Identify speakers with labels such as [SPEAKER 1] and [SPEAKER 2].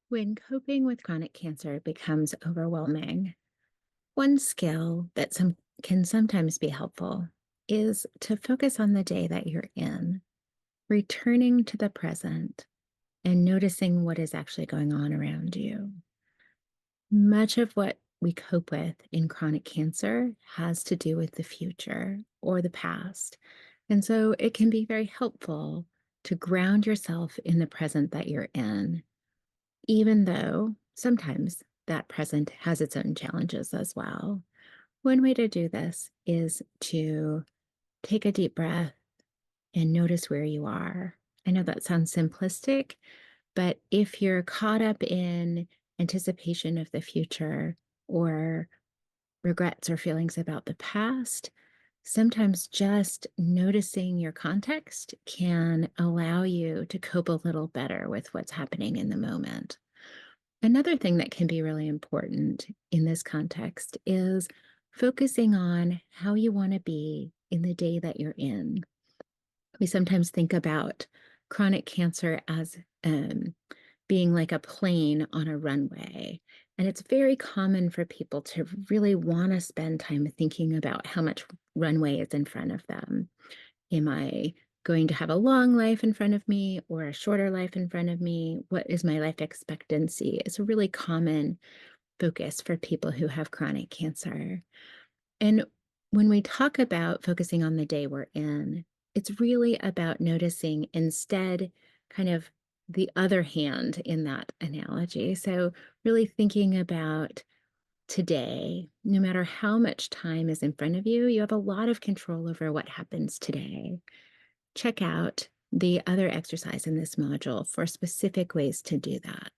[SPEAKER 1] When coping with chronic cancer becomes overwhelming, one skill that can sometimes be helpful is to focus on the day that you're in, returning to the present and noticing what is actually going on around you. Much of what we cope with in chronic cancer has to do with the future or the past. And so it can be very helpful to ground yourself in the present that you're in, even though sometimes that present has its own challenges as well. One way to do this is to take a deep breath and notice where you are. I know that sounds simplistic, but if you're caught up in anticipation of the future or regrets or feelings about the past, sometimes just noticing your context can allow you to cope a little better with what's happening in the moment. Another thing that can be really important in this context is focusing on how you want to be in the day that you're in. We sometimes think about chronic cancer as being like a plane on a runway. And it's very common for people to really want to spend time thinking about how much runway is in front of them. Am I going to have a long life in front of me or a shorter life in front of me? What is my life expectancy? It's a really common focus for people who have chronic cancer. And when we talk about focusing on the day we're in, it's really about noticing instead kind of the other hand in that analogy. So, really thinking about today, no matter how much time is in front of you, you have a lot of control over what happens today. Check out the other exercise in this module for specific ways to do that.